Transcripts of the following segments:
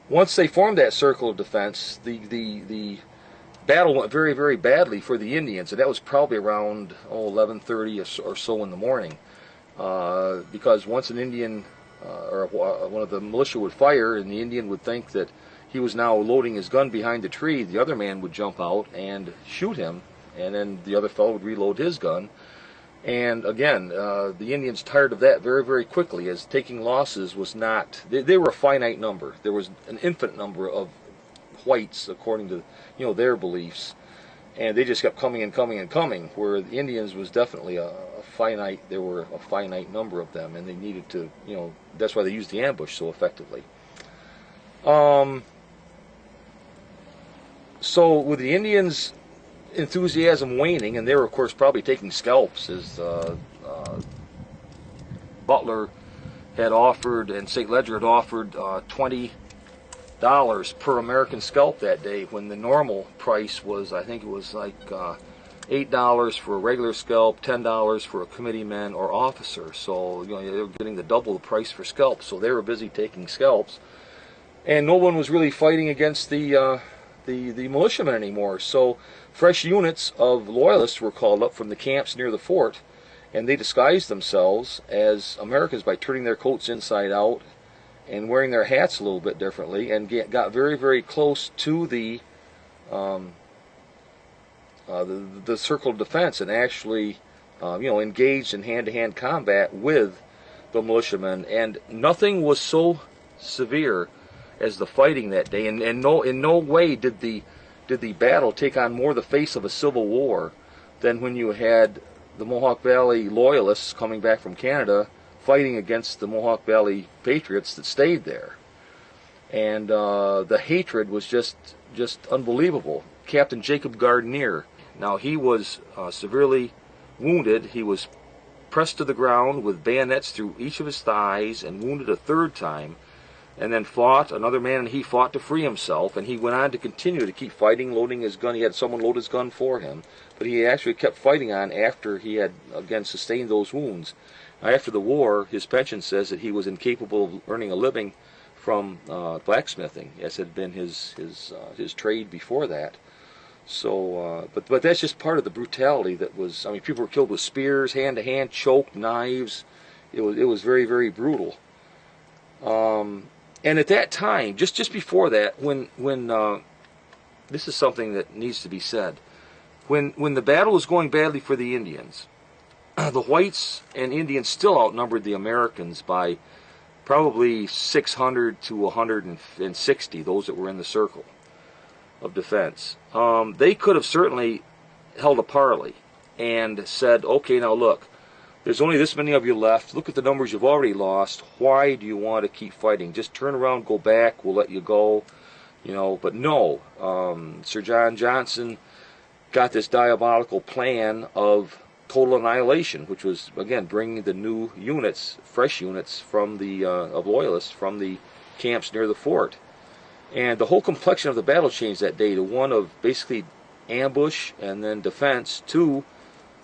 once they formed that circle of defense, the battle went very, very badly for the Indians, and that was probably around 11:30 or so in the morning, because once an Indian or one of the militia would fire, and the Indian would think that he was now loading his gun behind the tree, the other man would jump out and shoot him, and then the other fellow would reload his gun. And again, the Indians tired of that very, very quickly, as taking losses was not, they were a finite number. There was an infinite number of whites, according to their beliefs, and they just kept coming and coming and coming, where the Indians was definitely a finite, there were a finite number of them, and they needed to, that's why they used the ambush so effectively. So with the Indians' enthusiasm waning, and they were of course probably taking scalps, as Butler had offered and St. Ledger had offered $20 per American scalp that day, when the normal price was, I think it was like $8 for a regular scalp, $10 for a committeeman or officer. So they were getting the double the price for scalps. So they were busy taking scalps, and no one was really fighting against the militiamen anymore. So fresh units of loyalists were called up from the camps near the fort, and they disguised themselves as Americans by turning their coats inside out and wearing their hats a little bit differently, and got very, very close to the circle of defense, and actually engaged in hand-to-hand combat with the militiamen. And nothing was so severe as the fighting that day, and in no way did the battle take on more the face of a civil war than when you had the Mohawk Valley Loyalists coming back from Canada fighting against the Mohawk Valley Patriots that stayed there. And the hatred was just unbelievable. Captain Jacob Gardenier, now he was severely wounded. He was pressed to the ground with bayonets through each of his thighs and wounded a third time, and then fought. Another man and he fought to free himself, and he went on to continue to keep fighting, loading his gun. He had someone load his gun for him, but he actually kept fighting on after he had again sustained those wounds. After the war, his pension says that he was incapable of earning a living from blacksmithing, as had been his trade before that. So, but that's just part of the brutality that was. I mean, people were killed with spears, hand to hand, choked, knives. It was very, very brutal. And at that time, just before that, when this is something that needs to be said, when the battle was going badly for the Indians, the whites and Indians still outnumbered the Americans by probably 600 to 160, those that were in the circle of defense. They could have certainly held a parley and said, okay, now look, there's only this many of you left. Look at the numbers you've already lost. Why do you want to keep fighting? Just turn around, go back, we'll let you go. But no, Sir John Johnson got this diabolical plan of total annihilation, which was, again, bringing the new units, fresh units from the of loyalists from the camps near the fort. And the whole complexion of the battle changed that day to one of basically ambush and then defense to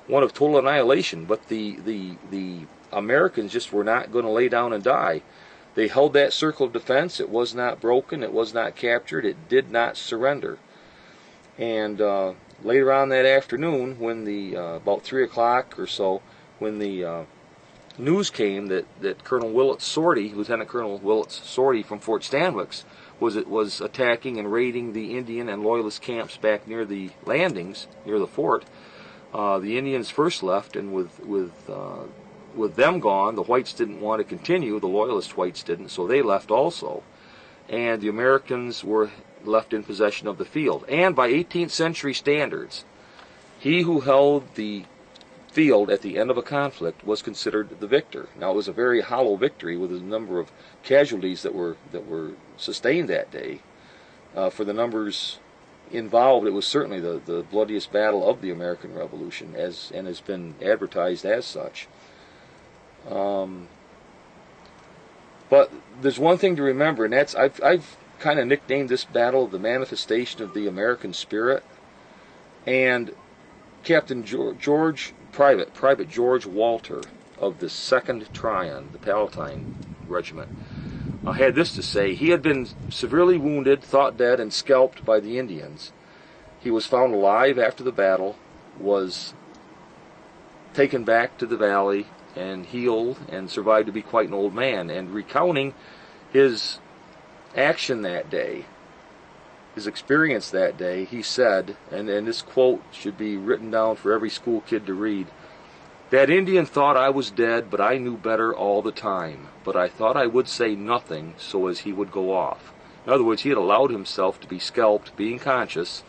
one of total annihilation. But the Americans just were not going to lay down and die. They held that circle of defense. It was not broken. It was not captured. It did not surrender. And later on that afternoon, when about 3 o'clock or so, when the news came that Colonel Willets Sortie, Lieutenant Colonel Willets Sortie from Fort Stanwix, was attacking and raiding the Indian and Loyalist camps back near the landings, near the fort, the Indians first left, and with them gone, the whites didn't want to continue. The Loyalist whites didn't, so they left also. And the Americans were left in possession of the field. And by 18th century standards, he who held the field at the end of a conflict was considered the victor. Now, it was a very hollow victory with a number of casualties that were sustained that day. For the numbers involved, it was certainly the bloodiest battle of the American Revolution, and has been advertised as such. But there's one thing to remember, and that's I've kind of nicknamed this battle the manifestation of the American spirit. And Captain Private George Walter of the 2nd Tryon, the Palatine Regiment, had this to say: he had been severely wounded, thought dead, and scalped by the Indians. He was found alive after the battle, was taken back to the valley and healed, and survived to be quite an old man. And recounting his action that day, his experience that day, he said, and this quote should be written down for every school kid to read: "That Indian thought I was dead, but I knew better all the time. But I thought I would say nothing so as he would go off." In other words, he had allowed himself to be scalped, being conscious,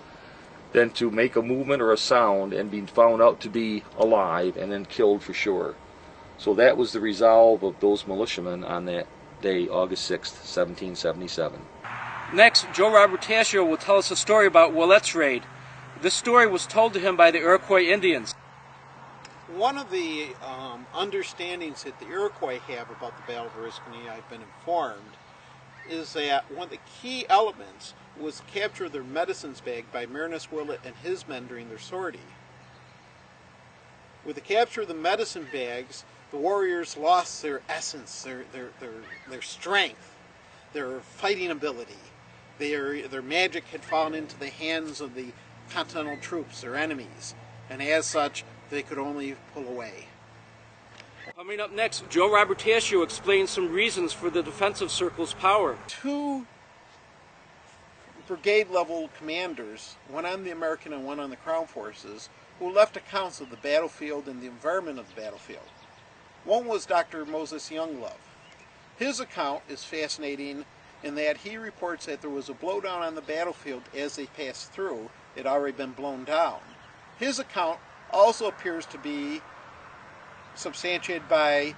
then to make a movement or a sound and be found out to be alive and then killed for sure. So that was the resolve of those militiamen on that day, August 6th, 1777. Next, Joe Robertasio will tell us a story about Willette's raid. This story was told to him by the Iroquois Indians. One of the understandings that the Iroquois have about the Battle of Oriskany, I've been informed, is that one of the key elements was the capture of their medicines bag by Marinus Willett and his men during their sortie. With the capture of the medicine bags, the warriors lost their essence, their strength, their fighting ability. Their magic had fallen into the hands of the continental troops, their enemies, and as such, they could only pull away. Coming up next, Joe Robertasio explains some reasons for the defensive circle's power. Two brigade-level commanders, one on the American and one on the Crown forces, who left accounts of the battlefield and the environment of the battlefield. One was Dr. Moses Younglove. His account is fascinating in that he reports that there was a blowdown on the battlefield as they passed through. It had already been blown down. His account also appears to be substantiated by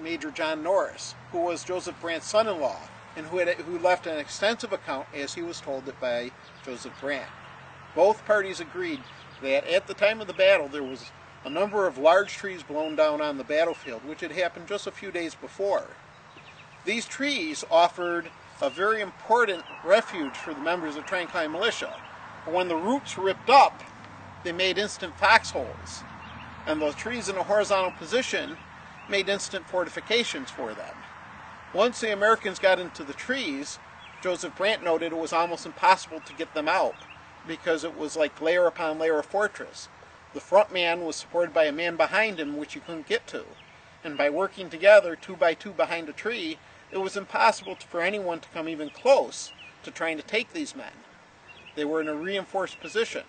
Major John Norris, who was Joseph Brant's son-in-law, and who left an extensive account as he was told it by Joseph Brant. Both parties agreed that at the time of the battle there was a number of large trees blown down on the battlefield, which had happened just a few days before. These trees offered a very important refuge for the members of Train-Climb Militia. But when the roots ripped up, they made instant foxholes, and the trees in a horizontal position made instant fortifications for them. Once the Americans got into the trees, Joseph Brant noted it was almost impossible to get them out because it was like layer upon layer of fortress. The front man was supported by a man behind him which you couldn't get to, and by working together 2 by 2 behind a tree, it was impossible for anyone to come even close to trying to take these men. They were in a reinforced position.